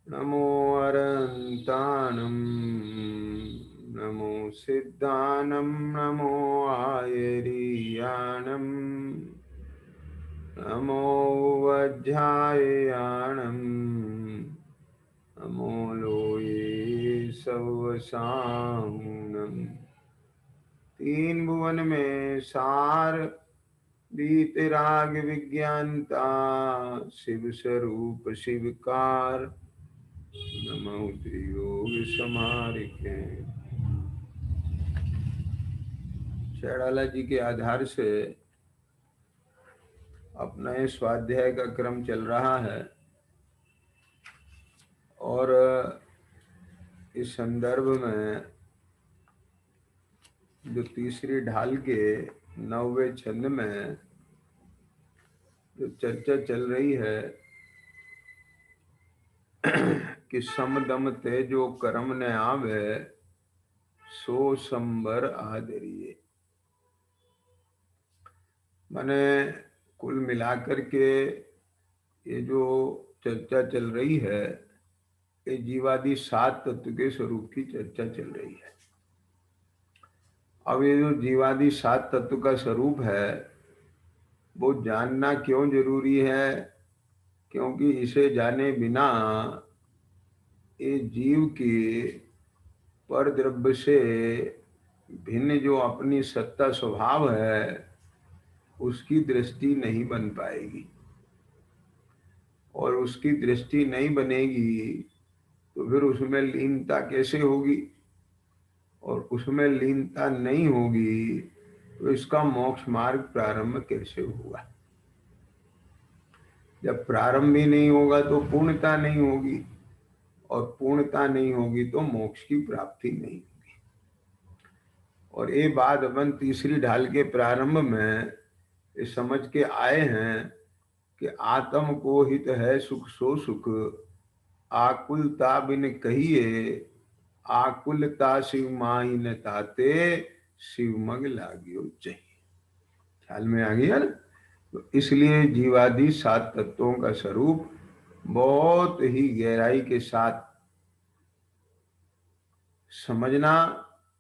नमो अरन्तानं नमो सिद्धानं नमो आयरीयानं नमो वज्राययानं नमो लोये सवसाहुनं। तीन भुवन में सार वीतराग विज्ञानता शिव स्वरूप शिवकार नमो योग समारिके। शैलाला जी के आधार से अपना ये स्वाध्याय का क्रम चल रहा है और इस संदर्भ में जो तीसरी ढाल के 9वें छंद में जो चर्चा चल रही है कि समदम तेजो कर्म ने आवे सो संबर आदरिये। माने कुल मिलाकर के ये जो चर्चा चल रही है ये जीवादि 7 तत्व के स्वरूप की चर्चा चल रही है। अब ये जो जीवादि 7 तत्व का स्वरूप है वो जानना क्यों जरूरी है? क्योंकि इसे जाने बिना ये जीव की पर द्रव्य से भिन्न जो अपनी सत्ता स्वभाव है उसकी दृष्टि नहीं बन पाएगी, और उसकी दृष्टि नहीं बनेगी तो फिर उसमें लीनता कैसे होगी, और उसमें लीनता नहीं होगी तो इसका मोक्ष मार्ग प्रारंभ कैसे होगा? जब प्रारंभ ही नहीं होगा तो पूर्णता नहीं होगी, और पूर्णता नहीं होगी तो मोक्ष की प्राप्ति नहीं होगी। और ये बात अपन तीसरी ढाल के प्रारंभ में ये समझ के आए हैं कि आत्म को हित है सुख सो सुख, आकुलता बिन कहिए, आकुलता शिव माई न ताते, शिव मग लागियो चाहिए। ख्याल में आ गया ना? तो इसलिए जीवादि 7 तत्वों का स्वरूप बहुत ही गहराई के साथ समझना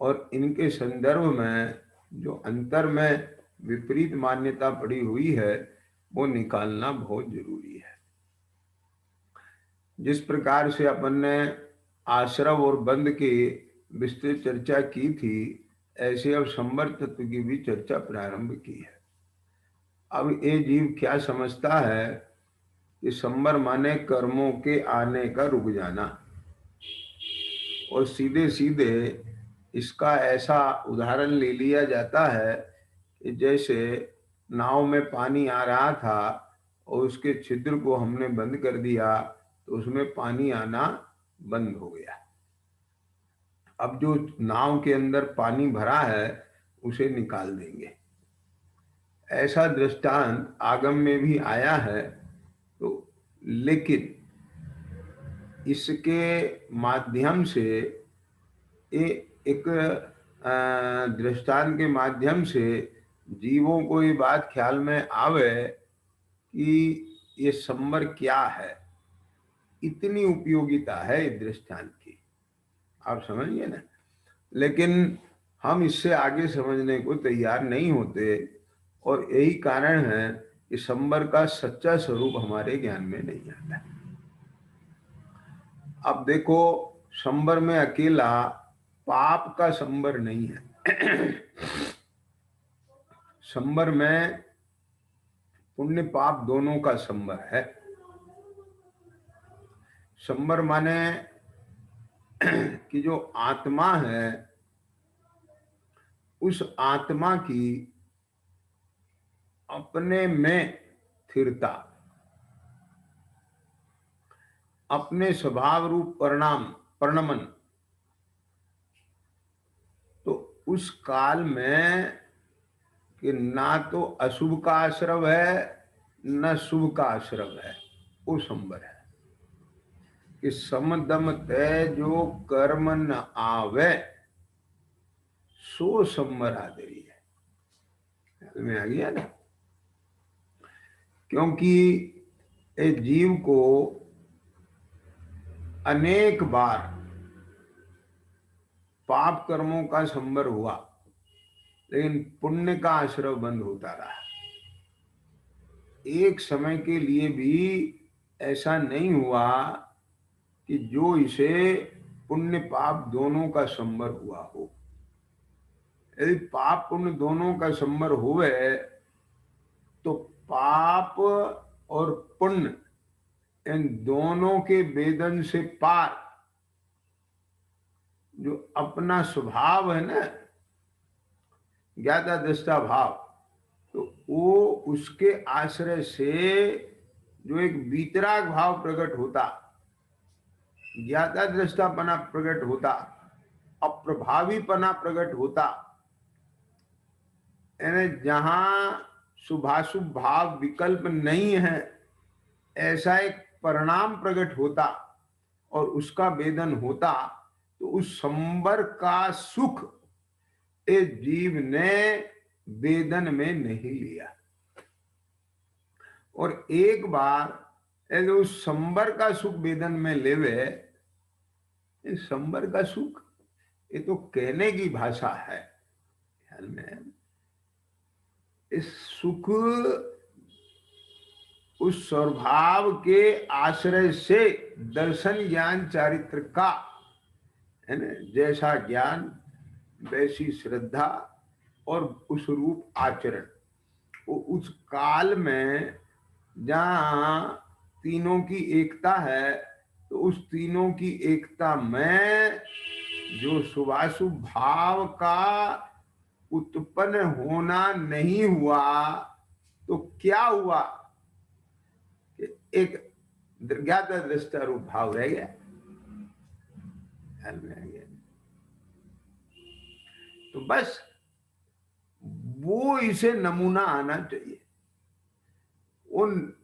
और इनके संदर्भ में जो अंतर में विपरीत मान्यता पड़ी हुई है वो निकालना बहुत जरूरी है। जिस प्रकार से अपन ने आश्रव और बंध की विस्तृत चर्चा की थी, ऐसे अब संवर तत्व की भी चर्चा प्रारंभ की है। अब ये जीव क्या समझता है कि संवर माने कर्मों के आने का रुक जाना, और सीधे सीधे इसका ऐसा उदाहरण ले लिया जाता है कि जैसे नाव में पानी आ रहा था और उसके छिद्र को हमने बंद कर दिया तो उसमें पानी आना बंद हो गया। अब जो नाव के अंदर पानी भरा है उसे निकाल देंगे। ऐसा दृष्टांत आगम में भी आया है। तो लेकिन इसके माध्यम से एक दृष्टांत के माध्यम से जीवों को ये बात ख्याल में आवे कि ये संवर क्या है। इतनी उपयोगिता है इस दृष्टांत की, आप समझिए ना। लेकिन हम इससे आगे समझने को तैयार नहीं होते, और यही कारण है कि संवर का सच्चा स्वरूप हमारे ज्ञान में नहीं आता। अब देखो, संवर में अकेला पाप का संवर नहीं है। संवर में पुण्य पाप दोनों का संवर है। संवर माने कि जो आत्मा है उस आत्मा की अपने में स्थिरता, अपने स्वभाव रूप परिणमन। तो उस काल में कि ना तो अशुभ का आश्रव है न शुभ का आश्रव है, वो संवर है कि समदम तय जो कर्म न आवे सो संवर आदरी है। में आ गया ना? क्योंकि एक जीव को अनेक बार पाप कर्मों का संबर हुआ, लेकिन पुण्य का आश्रव बंद होता रहा। एक समय के लिए भी ऐसा नहीं हुआ कि जो इसे पुण्य पाप दोनों का संबर हुआ हो। यदि पाप पुण्य दोनों का संबर हुए तो पाप और पुण्य इन दोनों के वेदन से पार जो अपना स्वभाव है ना, ज्ञाता दृष्टा भाव, तो वो उसके आश्रय से जो एक वीतराग भाव प्रकट होता, ज्ञाता दृष्टापना प्रकट होता, अप्रभावीपना प्रकट होता, यानी जहां शुभाशुभ भाव विकल्प नहीं है, ऐसा एक परिणाम प्रकट होता और उसका वेदन होता, तो उस संबर का सुख इस जीव ने वेदन में नहीं लिया। और एक बार यदि उस संबर का सुख वेदन में लेवे, इस संबर का सुख ये तो कहने की भाषा है, ख्याल में इस सुख उस स्वभाव के आश्रय से दर्शन ज्ञान चारित्र का है ना, जैसा ज्ञान वैसी श्रद्धा और उस रूप आचरण, वो उस काल में जहाँ तीनों की एकता है, तो उस तीनों की एकता में जो शुभाशुभ भाव का उत्पन्न होना नहीं हुआ, तो क्या हुआ कि एक ज्ञाता दृष्टा रूप भाव रह गया, ख्याल में आ गया। तो बस वो इसे नमूना आना चाहिए।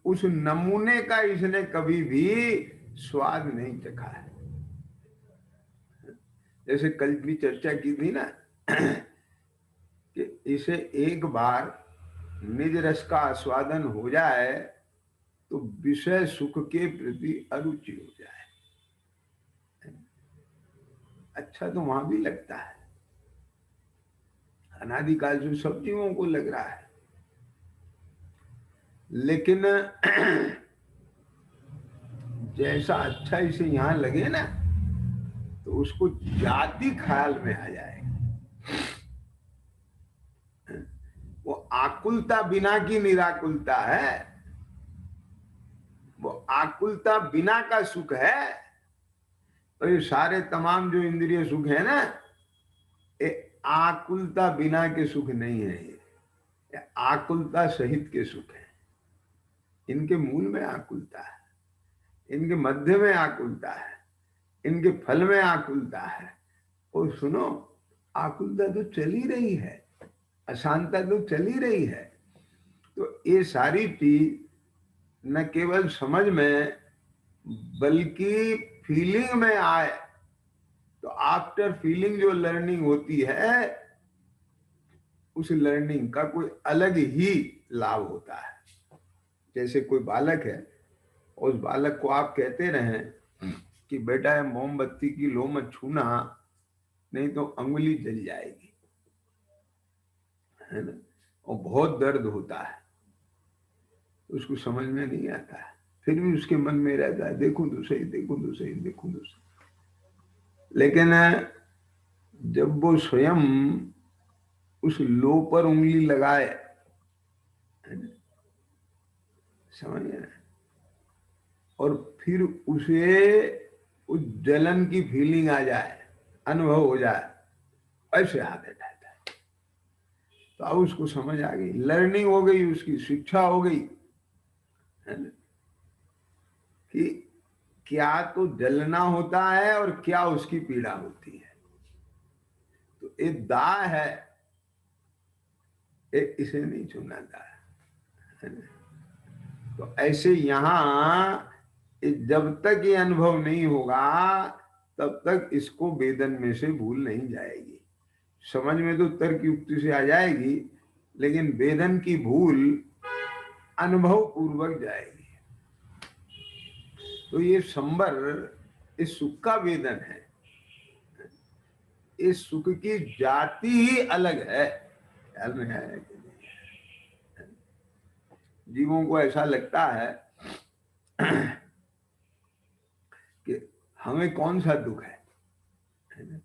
उस नमूने का इसने कभी भी स्वाद नहीं चखा है। जैसे कल भी चर्चा की थी ना कि इसे एक बार निज रस का आस्वादन हो जाए तो विषय सुख के प्रति अरुचि हो जाए। अच्छा तो वहां भी लगता है, अनादिकाल से सब जीवों को लग रहा है, लेकिन जैसा अच्छा इसे यहां लगे ना, तो उसको जाति ख्याल में आ जाएगा। वो आकुलता बिना की निराकुलता है, वो आकुलता बिना का सुख है। तो ये सारे तमाम जो इंद्रिय सुख है ना, ये आकुलता बिना के सुख नहीं है, ये आकुलता सहित के सुख है। इनके मूल में आकुलता है, इनके मध्य में आकुलता है, इनके फल में आकुलता है। और सुनो, आकुलता तो चली रही है, अशांतता तो चली रही है। तो ये सारी चीज न केवल समझ में बल्कि फीलिंग में आए, तो आफ्टर फीलिंग जो लर्निंग होती है, उस लर्निंग का कोई अलग ही लाभ होता है। जैसे कोई बालक है, उस बालक को आप कहते रहे कि बेटा है मोमबत्ती की लो मत छूना, नहीं तो अंगुली जल जाएगी, है ना, और बहुत दर्द होता है, उसको समझ में नहीं आता है, फिर भी उसके मन में रहता है देखूं तो सही, देखूं तो सही, देखूं तो सही। लेकिन जब वो स्वयं उस लो पर उंगली लगाए, समझ गए, और फिर उसे उस जलन की फीलिंग आ जाए, अनुभव हो जाए, ऐसे हाथ हटाता है, तो अब उसको समझ आ गई, लर्निंग हो गई, उसकी शिक्षा हो गई, है ना, कि क्या तो जलना होता है और क्या उसकी पीड़ा होती है। तो एक दाह है, एक इसे नहीं छूना दाह, है ना। तो ऐसे यहां जब तक ये अनुभव नहीं होगा, तब तक इसको वेदन में से भूल नहीं जाएगी। समझ में तो तर्क युक्ति से आ जाएगी, लेकिन वेदन की भूल अनुभव पूर्वक जाएगी। तो ये संबर इस सुख का वेदन है। इस सुख की जाति ही अलग है। ख्याल में आया कि नहीं? जीवों को ऐसा लगता है कि हमें कौन सा दुख है ना?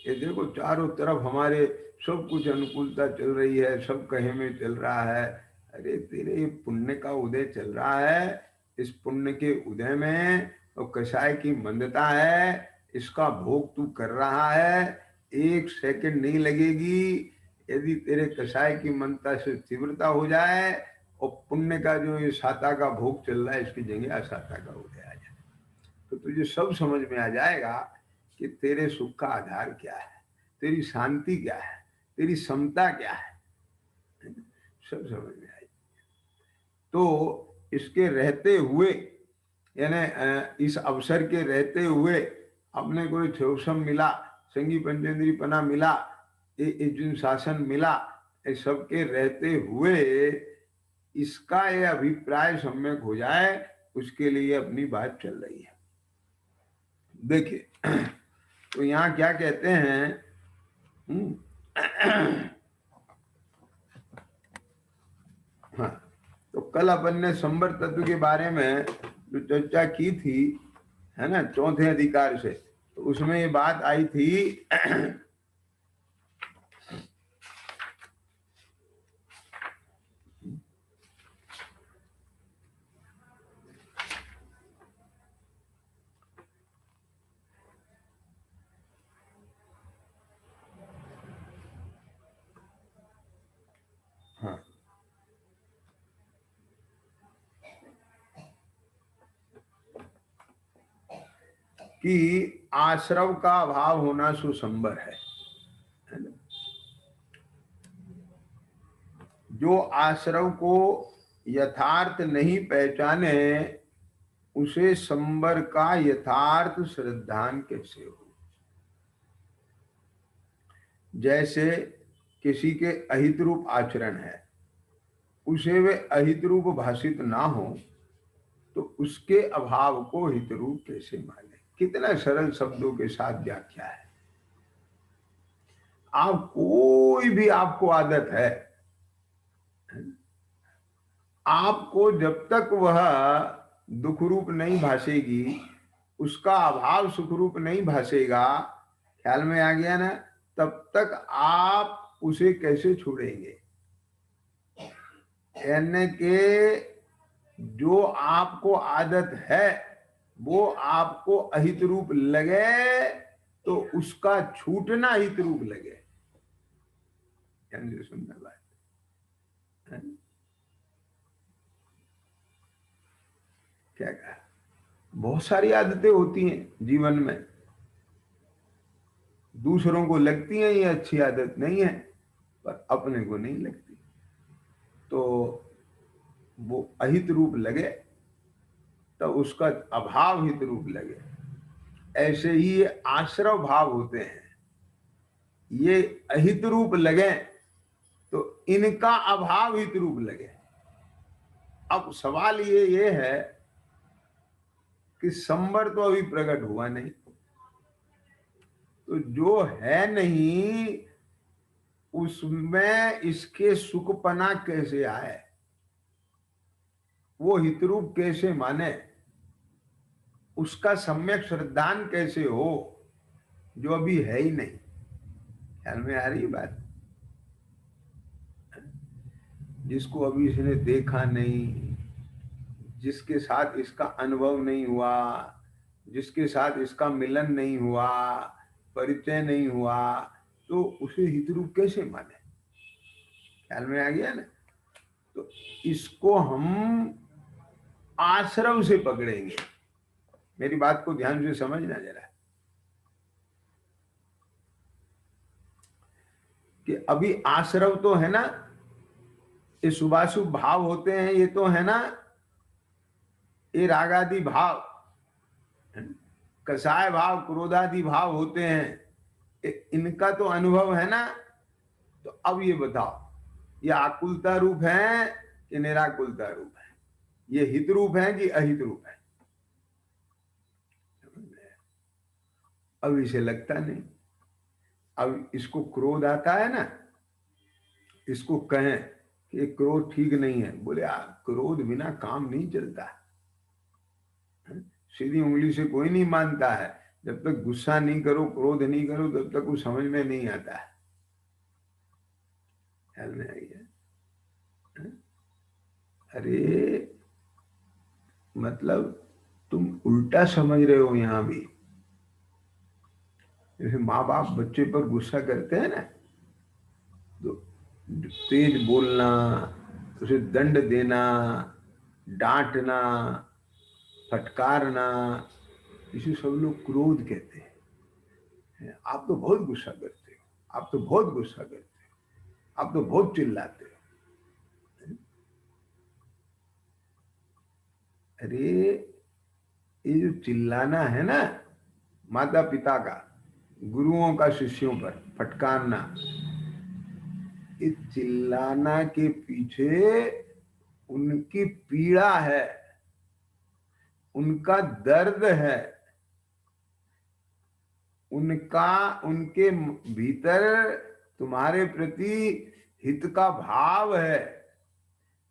ये देखो चारों तरफ हमारे सब कुछ अनुकूलता चल रही है, सब कहे में चल रहा है। अरे तेरे पुण्य का उदय चल रहा है, इस पुण्य के उदय में तो कषाय की मंदता है, इसका भोग तू कर रहा है। एक सेकंड नहीं लगेगी यदि तेरे कषाय की मंदता से तीव्रता हो जाए और पुण्य का जो ये साता का भोग चल रहा है इसकी जगह असाता का उदय आ जाए, तो तुझे सब समझ में आ जाएगा कि तेरे सुख का आधार क्या है, तेरी शांति क्या है, तेरी समता क्या है, सब समझ में आएगी। तो इसके रहते हुए यानी इस अवसर के रहते हुए अपने कोई थ्योसम मिला, संगी पंचेंद्रीपना मिला, ये शासन मिला, ये सबके रहते हुए इसका ये अभिप्राय सम्यक हो जाए, उसके लिए अपनी बात चल रही है। देखिए तो यहाँ क्या कहते हैं, हाँ, तो कल अपन ने संबर तत्व के बारे में जो चर्चा की थी, है ना, चौथे अधिकार से, तो उसमें ये बात आई थी हाँ, कि आश्रव का अभाव होना सुसंबर है ना? जो आश्रव को यथार्थ नहीं पहचाने उसे संबर का यथार्थ श्रद्धान कैसे हो। जैसे किसी के अहित रूप आचरण है, उसे वे अहित रूप भाषित ना हो तो उसके अभाव को हित रूप कैसे माने। कितना सरल शब्दों के साथ व्याख्या है। आप कोई भी आपको आदत है, आपको जब तक वह दुख रूप नहीं भाषेगी, उसका अभाव सुख रूप नहीं भाषेगा, ख्याल में आ गया ना, तब तक आप उसे कैसे छोड़ेंगे। यानी कि जो आपको आदत है वो आपको अहित रूप लगे तो उसका छूटना हित रूप लगे। सुनना बात है? क्या कहा, बहुत सारी आदतें होती हैं जीवन में, दूसरों को लगती हैं ये अच्छी आदत नहीं है, पर अपने को नहीं लगती, तो वो अहित रूप लगे तो उसका अभाव हित रूप लगे। ऐसे ही ये आश्रव भाव होते हैं, ये अहित रूप लगे तो इनका अभाव हित रूप लगे। अब सवाल ये है कि संबर तो अभी प्रकट हुआ नहीं, तो जो है नहीं उसमें इसके सुखपना कैसे आए, वो हितरूप कैसे माने, उसका सम्यक श्रद्धान कैसे हो जो अभी है ही नहीं। ख्याल में आ रही बात? जिसको अभी इसने देखा नहीं, जिसके साथ इसका अनुभव नहीं हुआ, जिसके साथ इसका मिलन नहीं हुआ, परिचय नहीं हुआ, तो उसे हितरूप कैसे माने। ख्याल में आ गया ना? तो इसको हम आश्रव से पकड़ेंगे। मेरी बात को ध्यान से समझना जरा, कि अभी आश्रव तो है ना, ये शुभाशुभ भाव होते हैं, ये तो है ना, ये रागादि भाव, कसाय भाव, क्रोधादि भाव होते हैं, इनका तो अनुभव है ना। तो अब ये बताओ, ये आकुलता रूप है कि निराकुलता रूप है, ये हित रूप है कि अहित रूप है। अब इसे लगता नहीं। अब इसको क्रोध आता है ना, इसको कहें कि क्रोध ठीक नहीं है, बोले क्रोध बिना काम नहीं चलता। सीधी उंगली से कोई नहीं मानता है। जब तक गुस्सा नहीं करो, क्रोध नहीं करो, तब तक कुछ समझ में नहीं आता है। ख्याल में आई है? अरे मतलब तुम उल्टा समझ रहे हो यहां भी। जैसे माँ बाप बच्चे पर गुस्सा करते हैं ना, तो तेज बोलना, उसे दंड देना, डांटना, फटकारना, इसे सब लोग क्रोध कहते हैं। आप तो बहुत गुस्सा करते हो, आप तो बहुत गुस्सा करते हो, आप तो बहुत चिल्लाते हो। अरे ये जो चिल्लाना है ना, माता पिता का, गुरुओं का शिष्यों पर फटकारना, इस चिल्लाना के पीछे उनकी पीड़ा है, उनका दर्द है, उनका, उनके भीतर तुम्हारे प्रति हित का भाव है।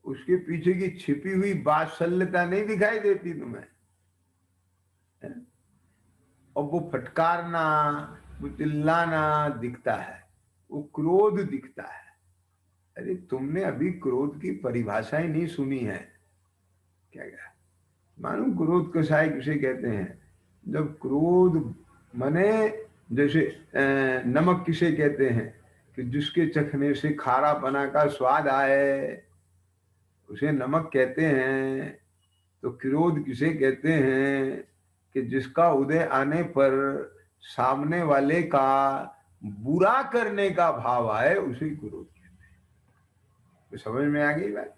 उसके पीछे की छिपी हुई वात्सल्यता नहीं दिखाई देती तुम्हें? और वो फटकारना, वो चिल्लाना दिखता है, वो क्रोध दिखता है। अरे तुमने अभी क्रोध की परिभाषा ही नहीं सुनी है। क्या क्या मालूम क्रोध कसाई किसे कहते हैं? जब क्रोध मने, जैसे नमक किसे कहते हैं? कि जिसके चखने से खारापना का स्वाद आए, उसे नमक कहते हैं। तो क्रोध किसे कहते हैं? कि जिसका उदय आने पर सामने वाले का बुरा करने का भाव आए, उसे क्रोध कहते हैं। तो समझ में आ गई बात?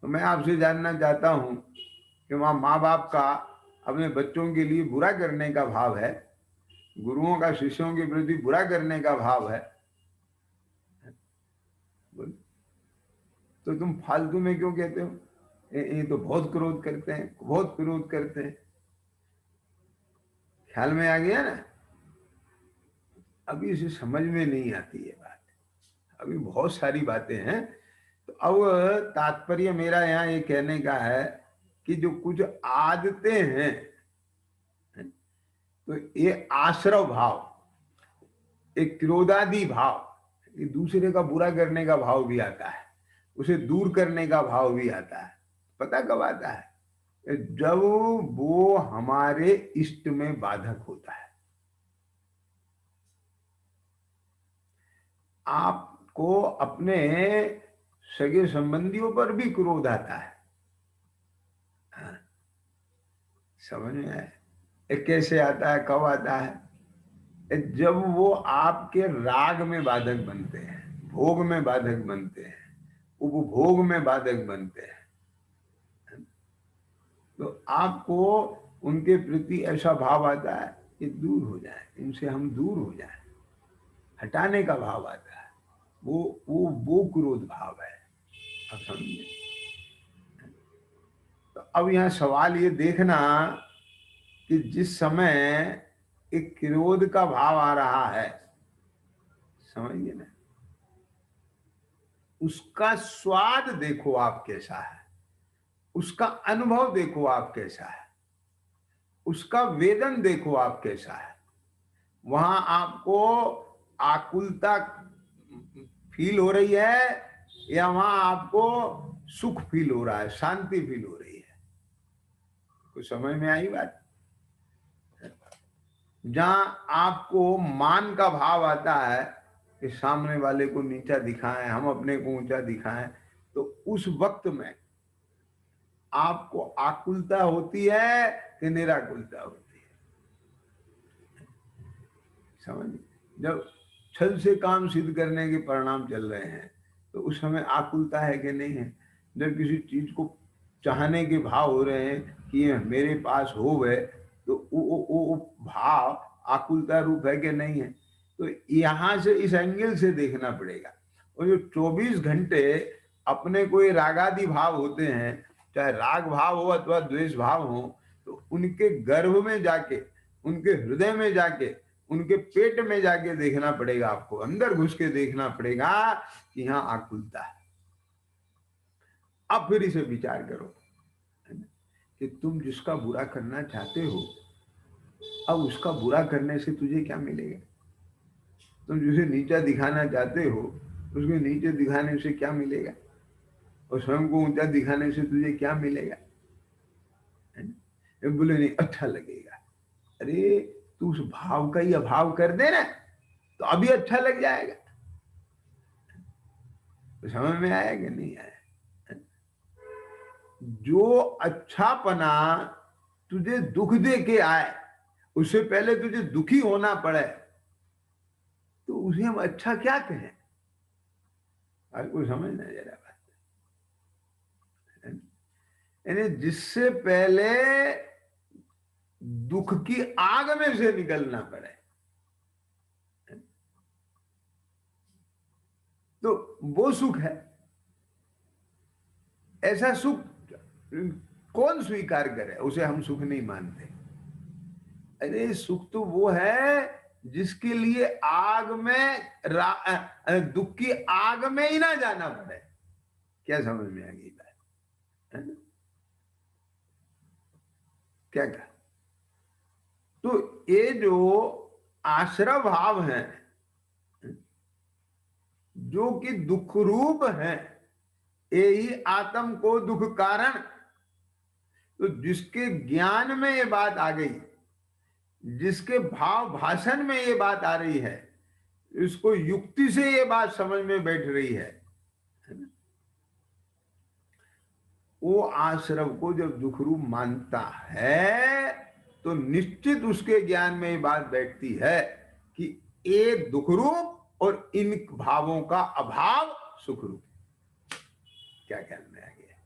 तो मैं आपसे जानना चाहता हूं कि वहां माँ बाप का अपने बच्चों के लिए बुरा करने का भाव है, गुरुओं का शिष्यों के प्रति बुरा करने का भाव है, तो तुम फालतू में क्यों कहते हो ये तो बहुत क्रोध करते हैं, बहुत क्रोध करते हैं? ख्याल में आ गया ना? अभी इसे समझ में नहीं आती है बात, अभी बहुत सारी बातें हैं। तो अब तात्पर्य मेरा यहाँ ये कहने का है कि जो कुछ आदतें हैं, तो ये आश्रव भाव, एक क्रोधादि भाव, ये दूसरे का बुरा करने का भाव भी आता है, उसे दूर करने का भाव भी आता है। पता कब आता है? जब वो हमारे इष्ट में बाधक होता है। आपको अपने सगे संबंधियों पर भी क्रोध आता है। हाँ, समझ में आया? कैसे आता है, कब आता है? जब वो आपके राग में बाधक बनते हैं, भोग में बाधक बनते हैं, उपभोग में बाधक बनते हैं, तो आपको उनके प्रति ऐसा भाव आता है कि दूर हो जाए, इनसे हम दूर हो जाए, हटाने का भाव आता है। वो क्रोध भाव है। अब समझिए। तो अब यहाँ सवाल ये देखना कि जिस समय एक क्रोध का भाव आ रहा है, समझिए ना, उसका स्वाद देखो आप कैसा है, उसका अनुभव देखो आप कैसा है, उसका वेदन देखो आप कैसा है। वहां आपको आकुलता फील हो रही है या वहां आपको सुख फील हो रहा है, शांति फील हो रही है? कुछ समझ में आई बात? जहां आपको मान का भाव आता है कि सामने वाले को नीचा दिखाएं, हम अपने को ऊंचा दिखाएं, तो उस वक्त में आपको आकुलता होती है कि निराकुलता होती है? समझ? जब छल से काम सिद्ध करने के परिणाम चल रहे हैं, तो उस समय आकुलता है कि नहीं है? जब किसी चीज को चाहने के भाव हो रहे हैं कि ये मेरे पास हो गए, तो वो भाव आकुलता रूप है कि नहीं है? तो यहां से इस एंगल से देखना पड़ेगा। और जो 24 घंटे अपने कोई रागादि भाव होते हैं, चाहे राग भाव हो अथवा द्वेष भाव हो, तो उनके गर्भ में जाके, उनके हृदय में जाके, उनके पेट में जाके देखना पड़ेगा, आपको अंदर घुस के देखना पड़ेगा कि यहाँ आकुलता है। अब फिर इसे विचार करो कि तुम जिसका बुरा करना चाहते हो, अब उसका बुरा करने से तुझे क्या मिलेगा? तुम जिसे नीचा दिखाना चाहते हो, उसको नीचे दिखाने से क्या मिलेगा? और स्वयं को ऊंचा दिखाने से तुझे क्या मिलेगा? बोले नहीं अच्छा लगेगा। अरे तू उस भाव का ही अभाव कर दे ना, तो अभी अच्छा लग जाएगा। तो समझ में आया कि नहीं आया? जो अच्छापना तुझे दुख दे के आए, उससे पहले तुझे दुखी होना पड़े, तो उसे हम अच्छा क्या कहें? आपको समझना जरा बात। यानी जिससे पहले दुख की आग में से निकलना पड़े, तो वो सुख है। ऐसा सुख कौन स्वीकार करे? उसे हम सुख नहीं मानते। अरे सुख तो वो है जिसके लिए आग में दुख की आग में ही ना जाना पड़े। क्या समझ में आ गई बात? क्या कहा? तो ये जो आश्रय भाव है, जो कि दुख रूप है, यही आत्म को दुख कारण। तो जिसके ज्ञान में ये बात आ गई, जिसके भाव भाषण में ये बात आ रही है, इसको युक्ति से ये बात समझ में बैठ रही है, वो आश्रव को जब दुख रूप मानता है, तो निश्चित उसके ज्ञान में ये बात बैठती है कि ये दुख रूप और इन भावों का अभाव सुख रूप। क्या ख्याल में आ गया?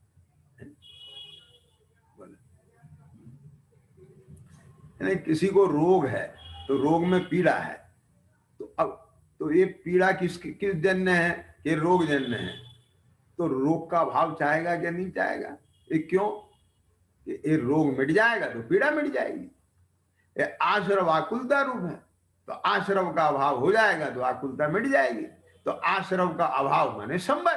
बोलो। किसी को रोग है, तो रोग में पीड़ा है, तो अब तो ये पीड़ा किस जन्य है? ये रोग जन्य है। तो रोग का भाव चाहेगा क्या नहीं चाहेगा? ये क्यों? ये रोग मिट जाएगा तो पीड़ा मिट जाएगी। ये आश्रव आकुलता रूप है, तो आश्रव का अभाव हो जाएगा तो आकुलता मिट जाएगी। तो आश्रव का अभाव माने संबर।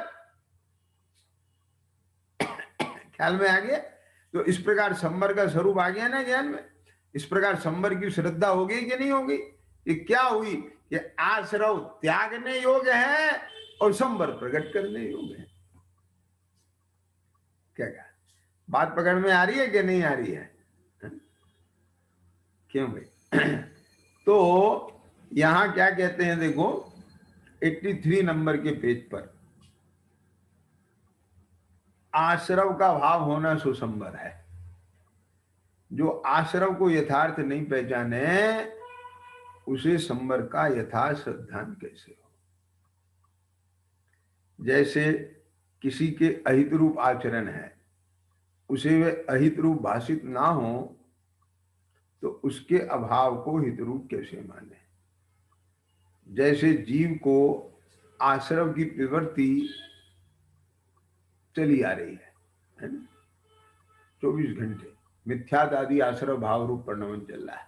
ख्याल में आ गया? तो इस प्रकार संबर का स्वरूप आ गया ना ज्ञान में। इस प्रकार संबर की श्रद्धा हो गई कि नहीं होगी? ये क्या हुई कि आश्रव त्यागने योग्य है और संबर प्रकट करने योग्य है। क्या कहा? बात पकड़ में आ रही है कि नहीं आ रही है? क्यों भाई? तो यहां क्या कहते हैं देखो, 83 नंबर के पेज पर, आश्रव का भाव होना सुसंबर है। जो आश्रव को यथार्थ नहीं पहचाने, उसे संबर का यथार्थ श्रद्धान कैसे हो? जैसे किसी के अहित रूप आचरण है, उसे वे अहित रूप भाषित ना हो, तो उसके अभाव को हित रूप कैसे माने? जैसे जीव को आश्रव की प्रवृत्ति चली आ रही है ना, 24 घंटे मिथ्यात आदि आश्रव भाव रूप प्रणवन चल रहा है।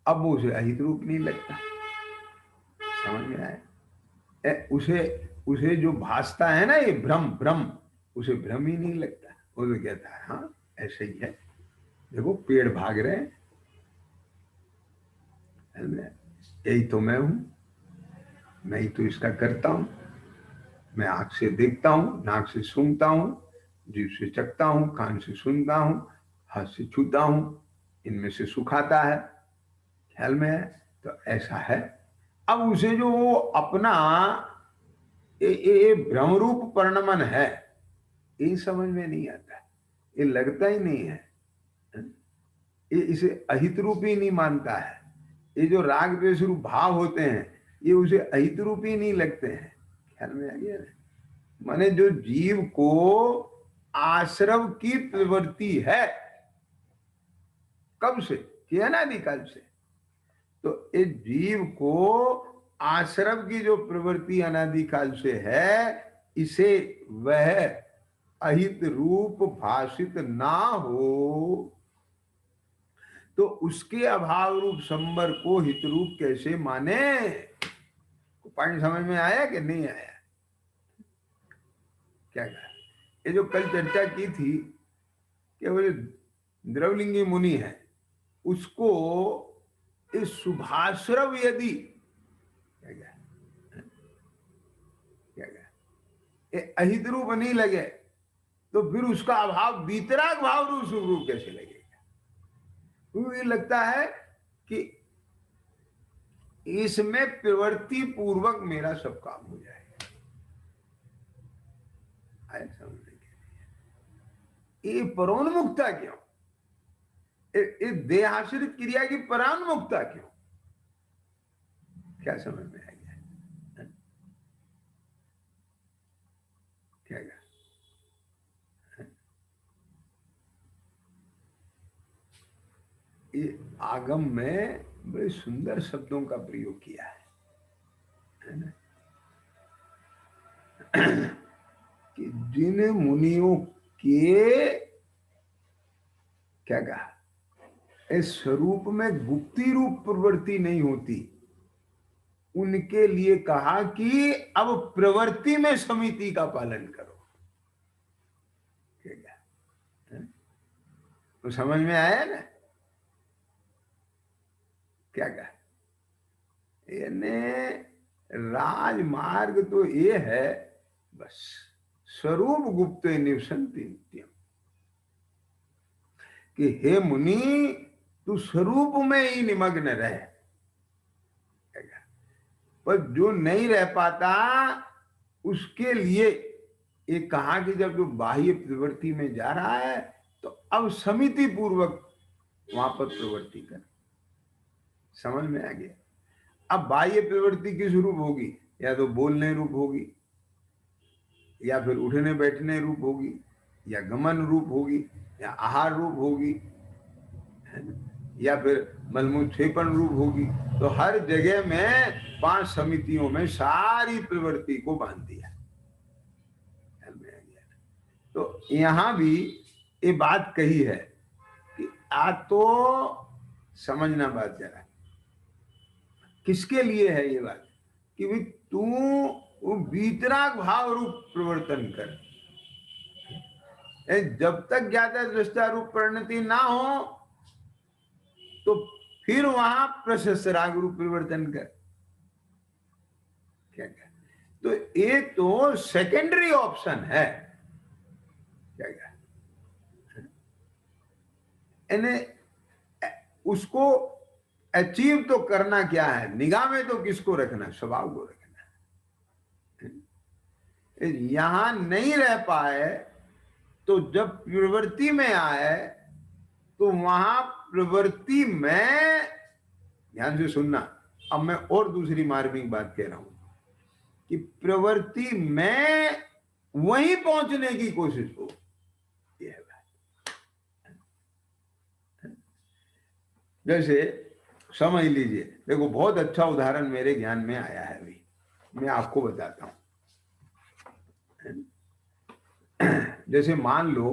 अब वो उसे अहित रूप नहीं लगता। समझ में आया? उसे उसे जो भासता है ना, ये भ्रम भ्रम, उसे भ्रम ही नहीं लगता। वो तो कहता है हाँ ऐसे ही है, देखो पेड़ भाग रहे हैं, यही तो मैं हूं, मैं ही तो इसका करता हूं। मैं आंख से देखता हूं, नाक से सूंघता हूं, जीभ से चखता हूं, कान से सुनता हूं, हाथ से छूता हूं, इनमें से सुख आता है। ख्याल में है? तो ऐसा है। अब उसे जो वो अपना ये भ्रम रूप परिणमन है, ये समझ में नहीं आता, ये लगता ही नहीं है। ये इसे अहित रूप ही नहीं मानता है। ये जो राग द्वेष रूप भाव होते हैं, ये उसे अहित रूप ही नहीं लगते हैं। ख्याल में आ गया? माने जो जीव को आश्रव की प्रवृत्ति है, कब से? कि अनादिकाल से। तो इस जीव को आश्रव की जो प्रवृत्ति अनादिकाल से है, इसे वह अहित रूप भाषित ना हो, तो उसके अभाव रूप संबर को हित रूप कैसे माने? पॉइंट समझ में आया कि नहीं आया? क्या कहा? ये जो कल चर्चा की थी कि वो द्रवलिंगी मुनि है, उसको इस शुभाश्रव यदि क्या कहा, क्या कहा, ये अहित रूप नहीं लगे तो फिर उसका अभाव वीतराग भाव रूप शुभ रूप कैसे लगेगा? तो ये लगता है कि इसमें प्रवृत्ति पूर्वक मेरा सब काम हो जाएगा। आए समझने के लिए ये परोन्मुक्ता क्यों? इस देहाश्रित क्रिया की परान्मुक्ता क्यों? क्या समझ में आ गया? क्या कहा? ये आगम में बड़े सुंदर शब्दों का प्रयोग किया है ना? कि जिन मुनियों के क्या कहा, इस स्वरूप में गुप्ती रूप प्रवृत्ति नहीं होती, उनके लिए कहा कि अब प्रवृत्ति में समिति का पालन करो। क्या तो समझ में आया ना? क्या कहा? यानी राजमार्ग तो ये है, बस स्वरूप गुप्त निवसंति नित्यम, कि हे मुनि तू स्वरूप में ही निमग्न रहे। पर जो नहीं रह पाता उसके लिए ये कहा कि जब जो बाह्य प्रवृत्ति में जा रहा है तो अब समिति पूर्वक वहां पर प्रवृत्ति कर। समझ में आ गया? अब बाह्य प्रवृत्ति किस रूप होगी? या तो बोलने रूप होगी, या फिर उठने बैठने रूप होगी, या गमन रूप होगी, या आहार रूप होगी, या फिर मलमूत्रक्षेपण रूप होगी। तो हर जगह में 5 समितियों में सारी प्रवृत्ति को बांध दिया। तो यहां भी ये बात कही है कि आ तो समझना बात जरा, किसके लिए है ये बात? कि भाई तू वो वीतराग भाव रूप प्रवर्तन कर। जब तक ज्ञाता दृष्टा रूप परिणति ना हो तो फिर वहां प्रशस्त राग रूप परिवर्तन कर। क्या क्या? तो ये तो सेकेंडरी ऑप्शन है। क्या क्या? उसको अचीव तो करना क्या है? निगाह में तो किसको रखना? स्वभाव को रखना। यहां नहीं रह पाए तो जब प्रवृत्ति में आए तो वहां प्रवृत्ति में, ध्यान से सुनना, अब मैं और दूसरी मार्मिक बात कह रहा हूं कि प्रवृत्ति में वहीं पहुंचने की कोशिश हो। यह है बात। जैसे समझ लीजिए, देखो बहुत अच्छा उदाहरण मेरे ज्ञान में आया है, अभी मैं आपको बताता हूं। जैसे मान लो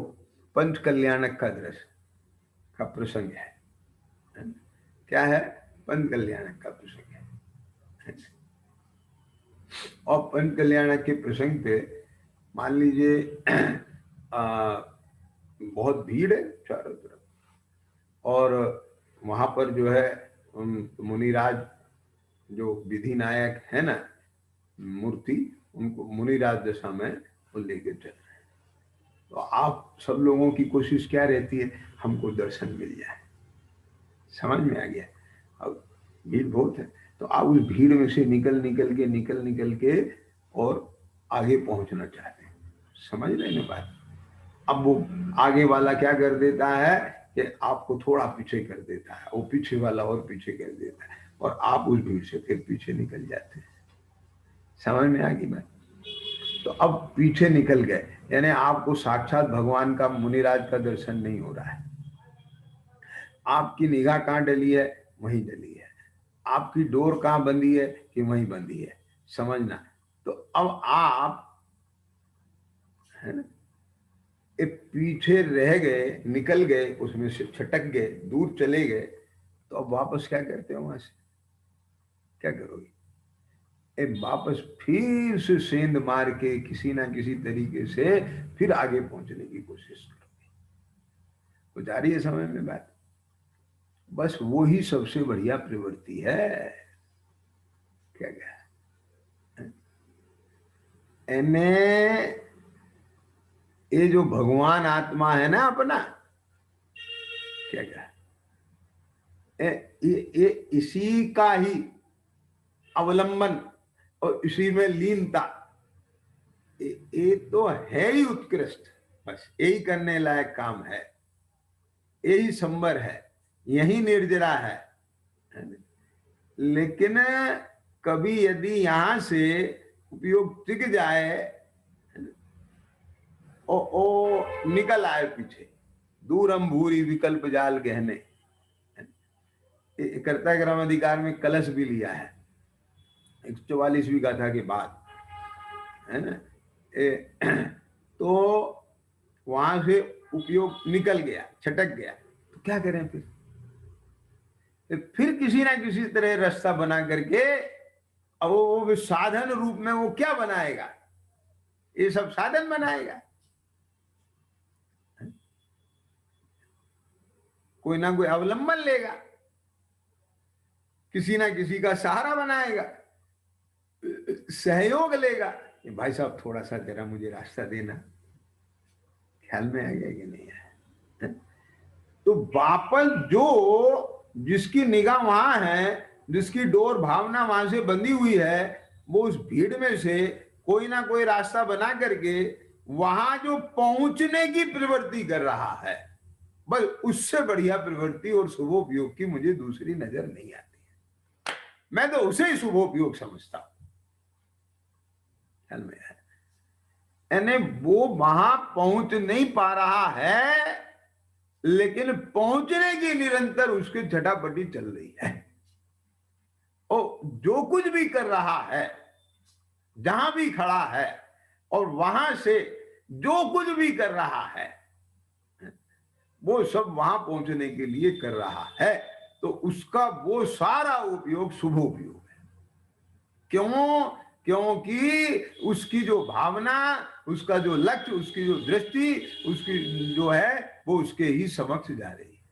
पंच कल्याणक का दृश्य का प्रसंग है। क्या है? पंच कल्याणक का प्रसंग है। और पंच कल्याणक के प्रसंग पे मान लीजिए बहुत भीड़ है चारों तरफ, और वहां पर जो है मुनिराज जो विधि नायक है ना मूर्ति, उनको मुनिराज दशा में वो लेके चल रहे हैं। तो आप सब लोगों की कोशिश क्या रहती है? हमको दर्शन मिल जाए। समझ में आ गया? अब भीड़ बहुत है तो आप उस भीड़ में से निकल के और आगे पहुंचना चाहते हैं। समझ रहे ना बात? अब वो आगे वाला क्या कर देता है कि आपको थोड़ा पीछे कर देता है, वो पीछे वाला और पीछे कर देता है, और आप उस भीड़ से फिर पीछे निकल जाते हैं। समझ में आ गई बात? तो अब पीछे निकल गए, यानी आपको साक्षात भगवान का, मुनिराज का दर्शन नहीं हो रहा है। आपकी निगाह कहाँ डली है? वहीं डली है। आपकी डोर कहाँ बंधी है? कि वहीं बंधी है। समझना। तो अब आप, है ना, ये पीछे रह गए, निकल गए, उसमें से छटक गए, दूर चले गए, तो अब वापस क्या करते हो वहां से? क्या करोगे? वापस फिर से सेंध मार के किसी ना किसी तरीके से फिर आगे पहुंचने की कोशिश करोगे। कुछ आ रही है समझ में बात? बस वो ही सबसे बढ़िया प्रवृत्ति है। क्या क्या एने ये जो भगवान आत्मा है ना अपना, क्या क्या ये इसी का ही अवलंबन और इसी में लीनता, ये तो है ही उत्कृष्ट। बस यही करने लायक काम है, यही संबर है, यही निर्जरा है। लेकिन कभी यदि यहां से उपयोग टिक जाए ओ निकल आए पीछे, दूरम भूरी विकल्प जाल गहने, कर्ता क्रम अधिकार में कलश भी लिया है 144वीं गाथा के बाद, है ना? तो वहां से उपयोग निकल गया, छटक गया, तो क्या करें फिर किसी ना किसी तरह रास्ता बना करके, अब वो साधन रूप में वो क्या बनाएगा? ये सब साधन बनाएगा, कोई ना कोई अवलंबन लेगा, किसी ना किसी का सहारा बनाएगा, सहयोग लेगा। भाई साहब थोड़ा सा जरा मुझे रास्ता देना। ख्याल में आ गया कि नहीं है? तो वापस जो जिसकी निगाह वहां है, जिसकी डोर भावना वहां से बंधी हुई है, वो उस भीड़ में से कोई ना कोई रास्ता बना करके वहां जो पहुंचने की प्रवृत्ति कर रहा है, बस उससे बढ़िया प्रवृत्ति और शुभोपयोग की मुझे दूसरी नजर नहीं आती है। मैं तो उसे ही शुभोपयोग समझता हूं। ख्याल में है? यानी वो वहां पहुंच नहीं पा रहा है, लेकिन पहुंचने की निरंतर उसकी झटापटी चल रही है। और जो कुछ भी कर रहा है, जहां भी खड़ा है, और वहां से जो कुछ भी कर रहा है, वो सब वहां पहुंचने के लिए कर रहा है। तो उसका वो सारा उपयोग शुभ उपयोग है। क्यों? क्योंकि उसकी जो भावना, उसका जो लक्ष्य, उसकी जो दृष्टि, उसकी जो है, वो उसके ही समक्ष जा रही है।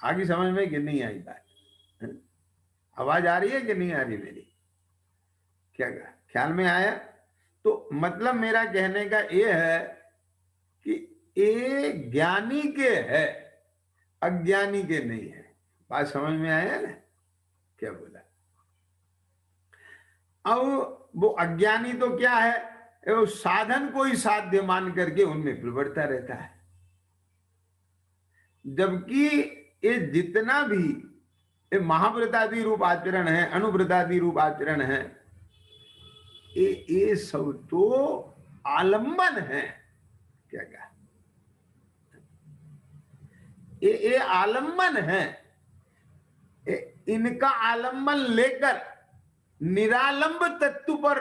आगे समझ में कि नहीं आई बात? आवाज आ रही है कि नहीं आ रही मेरी? क्या ख्याल में आया? तो मतलब मेरा कहने का ये है कि ये ज्ञानी के है, अज्ञानी के नहीं है। बात समझ में आया ना? क्या बोला? अब वो अज्ञानी तो क्या है, वो साधन को ही साध्य मान करके उनमें प्रवृत्ता रहता है। जबकि ये जितना भी ये महाव्रतादि रूप आचरण है, अनुव्रतादि रूप आचरण है, ये सब तो आलंबन है। क्या क्या ये आलंबन है। इनका आलंबन लेकर निरालंब तत्व पर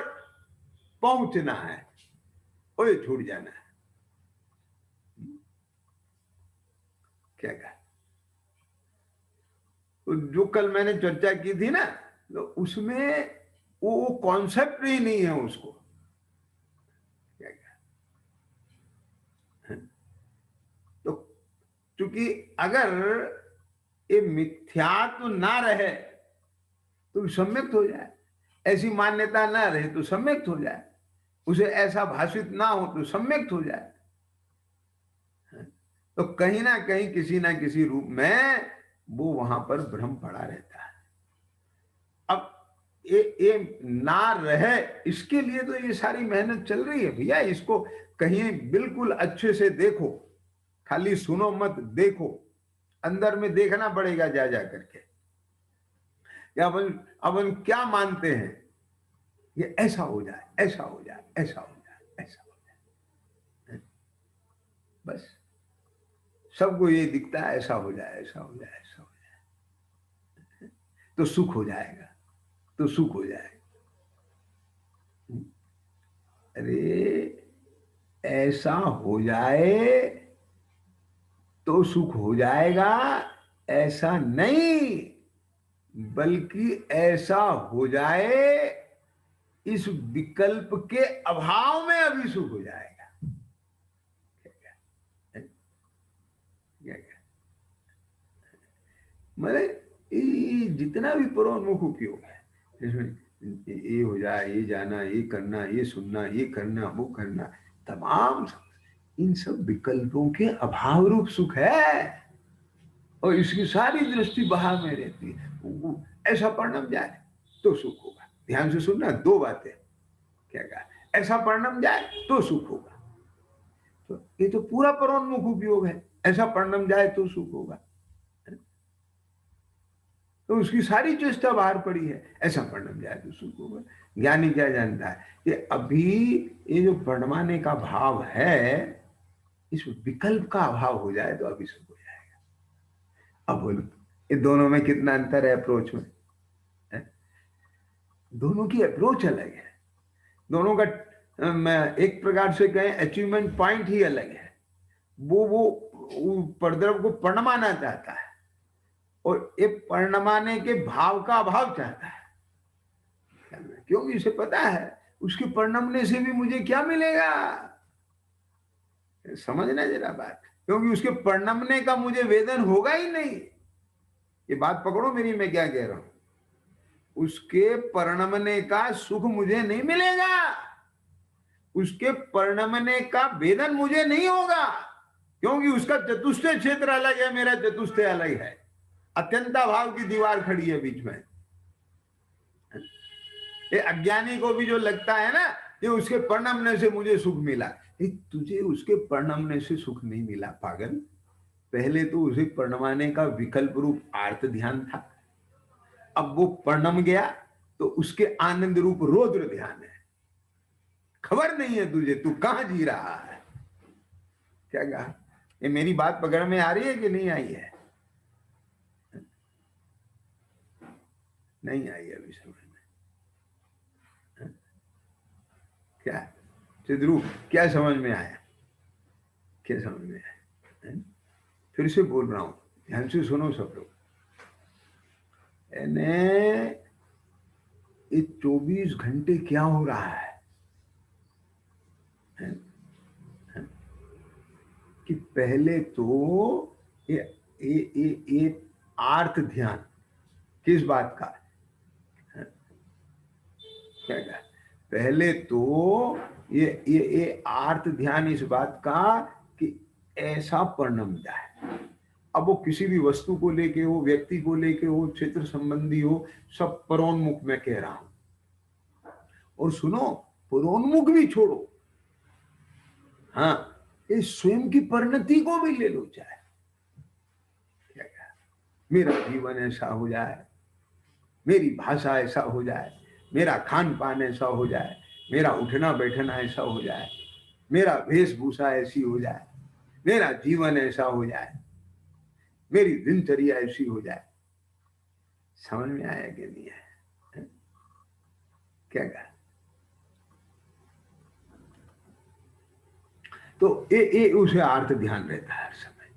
पहुंचना है, और ये छूट जाना है। क्या क्या तो जो कल मैंने चर्चा की थी ना, तो उसमें वो कॉन्सेप्ट ही नहीं है उसको। क्या क्या तो क्योंकि अगर ये मिथ्यात्व ना रहे तो सम्यक्त हो जाए, ऐसी मान्यता ना रहे तो सम्यक्त हो जाए, उसे ऐसा भाषित ना हो तो सम्यक्त हो जाए। तो कहीं ना कहीं किसी ना किसी रूप में वो वहां पर भ्रम पड़ा रहता है। अब ये ना रहे, इसके लिए तो ये सारी मेहनत चल रही है भैया। इसको कहीं बिल्कुल अच्छे से देखो, खाली सुनो मत, देखो, अंदर में देखना पड़ेगा जा जा करके। या अपन क्या मानते हैं, ये ऐसा हो जाए, ऐसा हो जाए, ऐसा हो जाए, ऐसा हो जाए, बस सबको ये दिखता है, ऐसा हो जाए, ऐसा हो जाए, ऐसा हो जाए, तो सुख हो जाएगा, तो सुख हो जाएगा। अरे ऐसा हो जाए तो सुख हो जाएगा, ऐसा नहीं, बल्कि ऐसा हो जाए इस विकल्प के अभाव में अभी सुख हो जाएगा। मतलब ये जितना भी परोन्मुख उपयोग है, इसमें ये हो जाए, ये जाना, ये करना, ये सुनना, ये करना, वो करना, तमाम इन सब विकल्पों के अभाव रूप सुख है, और इसकी सारी दृष्टि बाहर में रहती है। ऐसा परिणाम जाए तो सुख होगा। ध्यान से सुनना, दो बातें क्या कहा, ऐसा परिणाम जाए तो सुख होगा। तो ये तो पूरा परोन्मुख उपयोग है, ऐसा परिणाम जाए तो सुख होगा। तो उसकी सारी चेष्टा बाहर पड़ी है, ऐसा परिणाम जाए तो सुख होगा। ज्ञानी क्या जानता है कि अभी ये जो परिणमाने का भाव है, इस विकल्प का अभाव हो जाए तो अभी सुख हो जाएगा। अब बोलो ये दोनों में कितना अंतर है अप्रोच में? है? दोनों की अप्रोच अलग है, दोनों का एक प्रकार से कहें अचीवमेंट पॉइंट ही अलग है। वो परद्रव को परिणमाना चाहता है और एक परिणमाने के भाव का अभाव चाहता है, क्योंकि उसे पता है उसके परिणमने से भी मुझे क्या मिलेगा। समझना जरा बात, क्योंकि उसके परिणमने का मुझे वेदन होगा ही नहीं। ये बात पकड़ो मेरी, मैं क्या कह रहा हूं। उसके परिणमने का सुख मुझे नहीं मिलेगा, उसके परिणमने का वेदन मुझे नहीं होगा, क्योंकि उसका चतुष्टय क्षेत्र अलग है, मेरा चतुष्टय अलग है। अत्यंता भाव की दीवार खड़ी है बीच में। ये अज्ञानी को भी जो लगता है ना कि उसके परिणमने से मुझे सुख मिला, तुझे उसके परिणमने से सुख नहीं मिला पागल। पहले तो उसे परिणमाने का विकल्प रूप आर्त ध्यान था, अब वो परिणम गया तो उसके आनंद रूप रौद्र ध्यान है। खबर नहीं है तुझे, तू कहां जी रहा है। क्या कहा? ये मेरी बात पकड़ में आ रही है कि नहीं आई है? नहीं आई अभी समझ में? क्या चिद्रू, क्या समझ में आया? क्या समझ में आया? फिर से बोल रहा हूं, ध्यान से सुनो सब लोग। ये 24 घंटे क्या हो रहा है? कि पहले तो ये आर्त ध्यान किस बात का? क्या कहा? पहले तो ये आर्त ध्यान इस बात का कि ऐसा परिणम जाए। अब वो किसी भी वस्तु को लेके हो, व्यक्ति को लेके हो, क्षेत्र संबंधी हो, सब परोन्मुख में कह रहा हूं। और सुनो, परोन्मुख भी छोड़ो, हाँ, ये स्वयं की परिणति को भी ले लो चाहे। क्या कहा? मेरा जीवन ऐसा हो जाए, मेरी भाषा ऐसा हो जाए, मेरा खान पान ऐसा हो जाए, मेरा उठना बैठना ऐसा हो जाए, मेरा वेशभूषा ऐसी हो जाए, मेरा जीवन ऐसा हो जाए, मेरी दिनचर्या ऐसी हो जाए। समझ में आया कि नहीं आया? क्या कहा? तो ये उसे आर्त ध्यान रहता है, हर समय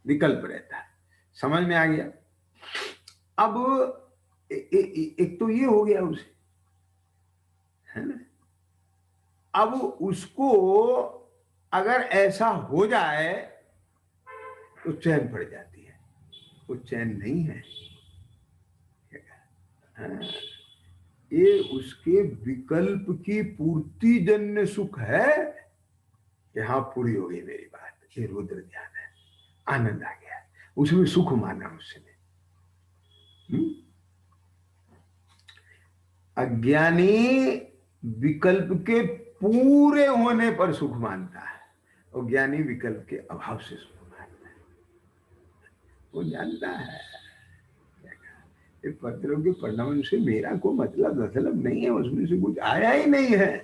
विकल्प रहता है। समझ में आ गया? अब एक तो ये हो गया उसे, है ना। अब उसको अगर ऐसा हो जाए तो चैन पड़ जाती है, वो चैन नहीं है। हाँ, ये उसके विकल्प की पूर्ति जन्य सुख है। यहां पूरी हो गई मेरी बात, ये रुद्र ध्यान है, आनंद आ गया, उसमें सुख माना उसने। अज्ञानी विकल्प के पूरे होने पर सुख मानता है, और ज्ञानी विकल्प के अभाव से सुख मानता है। वो जानता है ये पत्रों के परिणाम से मेरा कोई मतलब नहीं है, उसमें से कुछ आया ही नहीं है।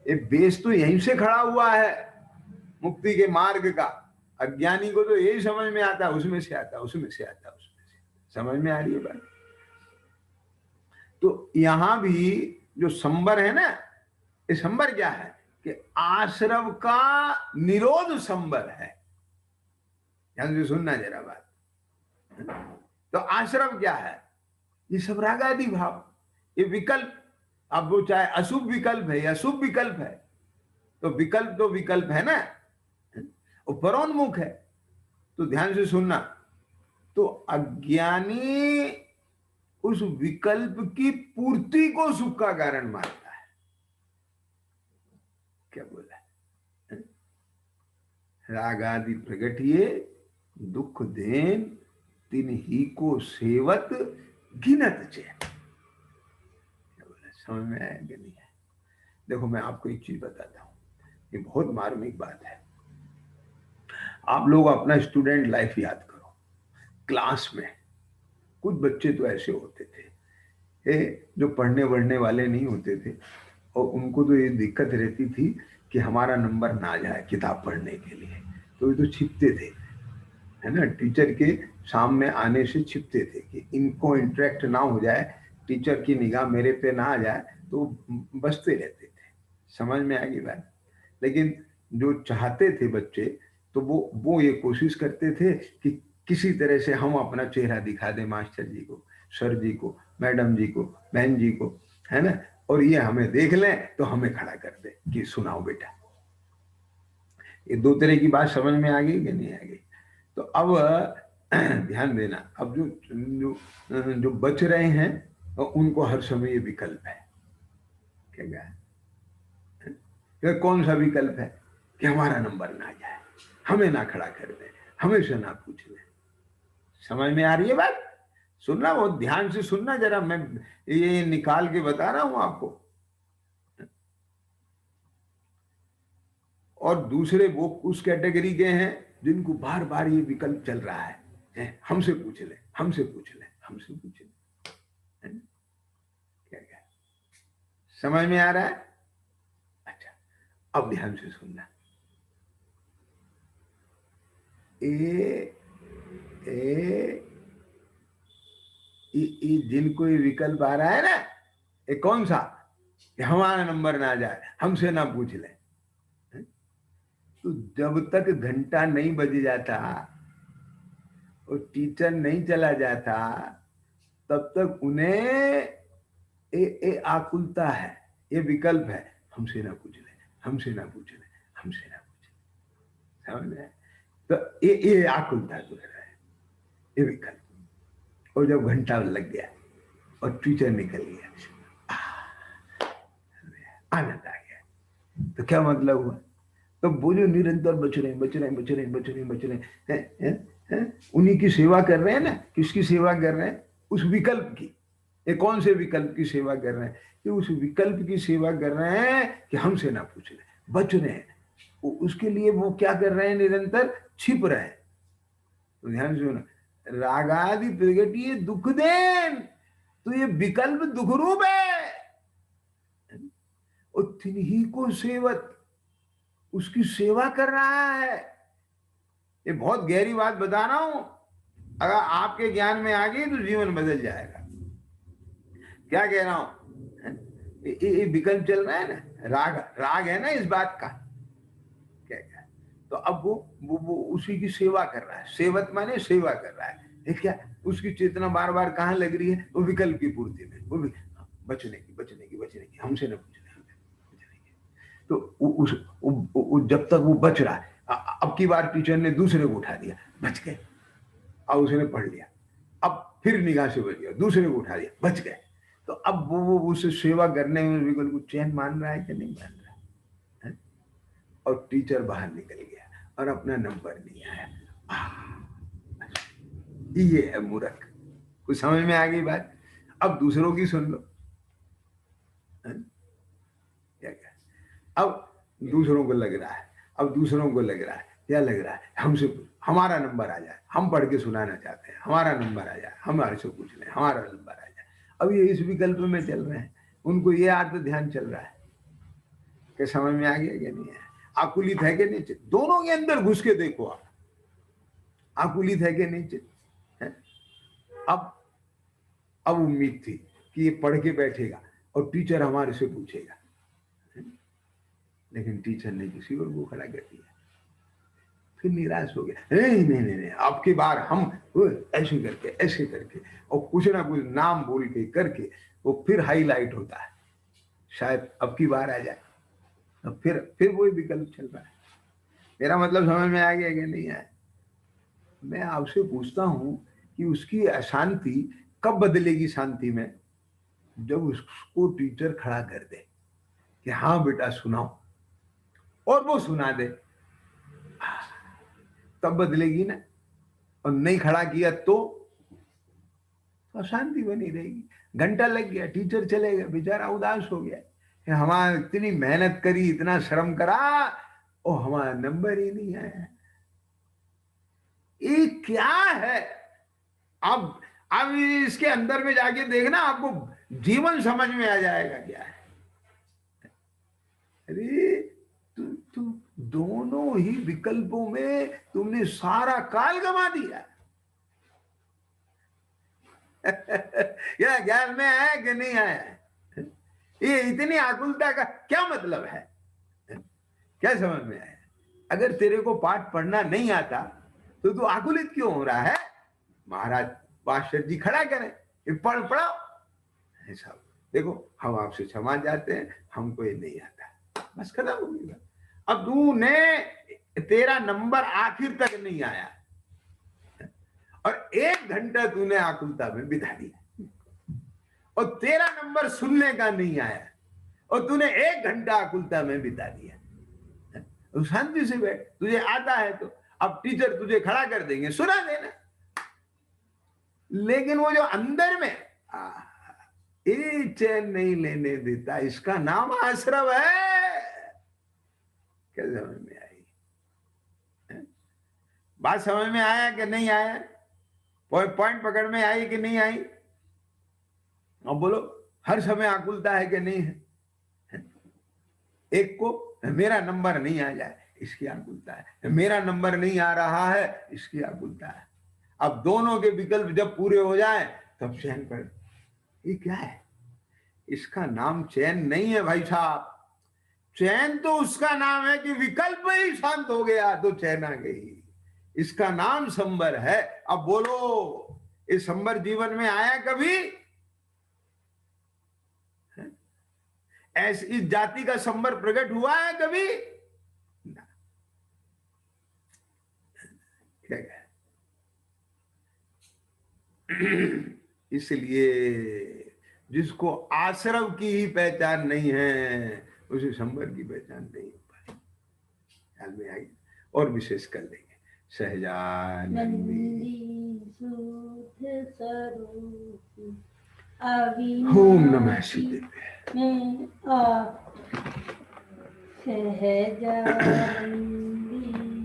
ये बेस तो यहीं से खड़ा हुआ है मुक्ति के मार्ग का। अज्ञानी को तो यही समझ में आता है, उसमें से आता, उसमें से आता, उसमें से। समझ में आ रही है बात? तो यहां भी जो संबर है ना, ये संबर क्या है कि आश्रव का निरोध संबर है। ध्यान से सुनना जरा बात। तो आश्रव क्या है? ये सब राग आदि भाव, ये विकल्प। अब वो चाहे अशुभ विकल्प है या शुभ विकल्प है, तो विकल्प है ना, वो परोन्मुख है। तो ध्यान से सुनना। तो अज्ञानी उस विकल्प की पूर्ति को सुख का कारण मानता है। क्या बोला? राग आदि प्रगटिए दुख देन तिन ही को सेवत गिनत चैन। क्या बोला? समझ में आया कि नहीं है? देखो मैं आपको एक चीज बताता हूं, ये बहुत मार्मिक बात है। आप लोग अपना स्टूडेंट लाइफ याद करो। क्लास में कुछ बच्चे तो ऐसे होते थे जो पढ़ने वढ़ने वाले नहीं होते थे, और उनको तो ये दिक्कत रहती थी कि हमारा नंबर ना जाए किताब पढ़ने के लिए, तो ये तो छिपते थे, है ना, टीचर के सामने आने से छिपते थे कि इनको इंटरेक्ट ना हो जाए, टीचर की निगाह मेरे पे ना आ जाए, तो बचते रहते थे। समझ में आएगी बात? लेकिन जो चाहते थे बच्चे, तो वो ये कोशिश करते थे कि किसी तरह से हम अपना चेहरा दिखा दें मास्टर जी को, सर जी को, मैडम जी को, बहन जी को, है ना, और ये हमें देख लें तो हमें खड़ा कर दे कि सुनाओ बेटा। ये दो तरह की बात समझ में आ गई कि नहीं आ गई? तो अब ध्यान देना, अब जो जो जो बच रहे हैं उनको हर समय ये विकल्प है। क्या ये कौन सा विकल्प है? कि हमारा नंबर ना जाए, हमें ना खड़ा कर दे, हमें से ना पूछ ले। समझ में आ रही है बात? सुनना, वो ध्यान से सुनना जरा, मैं ये निकाल के बता रहा हूं आपको। और दूसरे वो उस कैटेगरी के हैं जिनको बार बार ये विकल्प चल रहा है, हमसे पूछ ले, हमसे पूछ ले, हमसे पूछ ले। क्या क्या समझ में आ रहा है? अच्छा, अब ध्यान से सुनना। ए ए जिनको ये विकल्प आ रहा है ना, ये कौन सा? कि हमारा नंबर ना जाए, हमसे ना पूछ ले। तो जब तक घंटा नहीं बज जाता और टीचर नहीं चला जाता, तब तक उन्हें ये आकुलता है, ये विकल्प है, हमसे ना पूछ ले, हमसे ना पूछ ले, हमसे ना पूछ ले। समझ में? तो ये आकुलता जो है, ये विकल्प। और जब घंटा लग गया और टीचर निकल गया, आनंद आ गया। तो क्या मतलब हुआ? तो वो जो निरंतर बच रहे हैं, बच रहे हैं, बच रहे हैं, बच रहे हैं, बच रहे हैं, उन्हीं की सेवा कर रहे हैं ना। किसकी सेवा कर रहे हैं? उस विकल्प की। ये कौन से विकल्प की सेवा कर रहे हैं? कि उस विकल्प की सेवा कर रहे हैं कि हमसे ना पूछ रहे, बच रहे हैं। उसके लिए वो क्या कर रहे हैं? निरंतर छिप रहे हैं। तो ध्यान से सुनो, रागादि प्रगटिए दुख देन, तो ये विकल्प दुख रूप है। और तिन्ही को सेवत, उसकी सेवा कर रहा है। ये बहुत गहरी बात बता रहा हूं, अगर आपके ज्ञान में आ गई तो जीवन बदल जाएगा। क्या कह रहा हूं? ये विकल्प चल रहा है ना, राग राग है ना इस बात का। क्या क्या तो अब वो उसी की सेवा कर रहा है। सेवत माने सेवा कर रहा है। ये क्या? उसकी चेतना बार बार कहां लग रही है? वो विकल्प की पूर्ति में, वो भी बचने की, बचने की, बचने की, हमसे न पूछने, बचने की। तो जब तक वो बच रहा है, अब की बार टीचर ने दूसरे को उठा दिया, बच गए, और उसने पढ़ लिया। अब फिर निगाह से बच गया, दूसरे को उठा दिया, बच गए। तो अब वो उसे सेवा करने में विकल्प को चैन मान रहा है कि नहीं मान रहा है? और टीचर बाहर निकल गया और अपना नंबर नहीं आया। ये है मूर्ख। कुछ समझ में आ गई बात? अब दूसरों की सुन लो। क्या क्या अब दूसरों को लग रहा है, अब दूसरों को लग रहा है, क्या लग रहा है? हमसे हमारा नंबर आ जाए, हम पढ़ के सुनाना चाहते हैं, हमारा नंबर आ जाए, हमारे से पूछ लें, हमारा नंबर आ जाए। अब ये इस विकल्प में चल रहे हैं, उनको ये आर्थ ध्यान चल रहा है कि समझ में आ गया कि नहीं है? आकुलित है कि नहीं? दोनों के अंदर घुस के देखो आप, आकुलित है कि नहीं है? अब उम्मीद थी कि ये पढ़ के बैठेगा और टीचर हमारे से पूछेगा, लेकिन टीचर ने किसी और को खड़ा कर दिया। फिर निराश हो गया, नहीं नहीं नहीं नहीं, अब की बार हम ऐसे करके और कुछ ना कुछ नाम बोल के करके वो फिर हाईलाइट होता है, शायद अब की बार आ जाए। अब फिर वही विकल्प चल रहा है। मेरा मतलब समझ में आ गया कि नहीं आया? मैं आपसे पूछता हूं कि उसकी अशांति कब बदलेगी शांति में? जब उसको टीचर खड़ा कर दे कि हाँ बेटा सुनाओ, और वो सुना दे, तब बदलेगी ना। और नहीं खड़ा किया तो अशांति बनी रहेगी। घंटा लग गया, टीचर चले गए, बेचारा उदास हो गया कि हमारा इतनी मेहनत करी, इतना श्रम करा और हमारा नंबर ही नहीं आया। ये क्या है? अब इसके अंदर में जाके देखना, आपको जीवन समझ में आ जाएगा क्या है। अरे तू दोनों ही विकल्पों में तुमने सारा काल गंवा दिया। या ज्ञान में आया कि नहीं आया? ये इतनी आकुलता का क्या मतलब है? क्या समझ में आया? अगर तेरे को पाठ पढ़ना नहीं आता तो तू आकुलित क्यों हो रहा है? महाराज पास्टर जी खड़ा करें, पढ़ाओ। ऐसा देखो, हम आपसे क्षमा चाहते हैं, हमको ये नहीं आता, बस खत्म हो गया। अब तूने, तेरा नंबर आखिर तक नहीं आया और 1 घंटा तूने आकुलता में बिता दिया, और तेरा नंबर सुनने का नहीं आया और तूने 1 घंटा आकुलता में बिता दिया। तो शांति से बैठ, तुझे आता है तो अब टीचर तुझे खड़ा कर देंगे, सुना देना। लेकिन वो जो अंदर में ये चैन नहीं लेने देता, इसका नाम आश्रव है। क्या समझ में आई? बात समझ में आया कि नहीं आया? पॉइंट पकड़ में आई कि नहीं आई? अब बोलो, हर समय आकुलता है कि नहीं है? एक को मेरा नंबर नहीं आ जाए, इसकी आकुलता है, मेरा नंबर नहीं आ रहा है, इसकी आकुलता है। अब दोनों के विकल्प जब पूरे हो जाए तब चैन कर। ये क्या है? इसका नाम चैन नहीं है भाई साहब। चैन तो उसका नाम है कि विकल्प ही शांत हो गया तो चैन आ गई। इसका नाम संबर है। अब बोलो, इस संबर जीवन में आया कभी? ऐसी इस जाति का संबर प्रकट हुआ है कभी? ना। क्या है? इसलिए जिसको आश्रव की ही पहचान नहीं है, उसे संबर की पहचान नहीं हो पाई। ख्याल में आई? और विशेष कर लेंगे। सहजानंदी ओम नमः शिवाय। सहजानंदी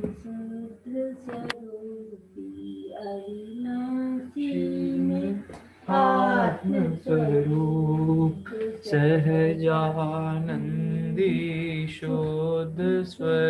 शुद्ध स्वरूपी अविनाशी में आत्मस्वरूप। सहजानंदी शुद्ध स्वरूप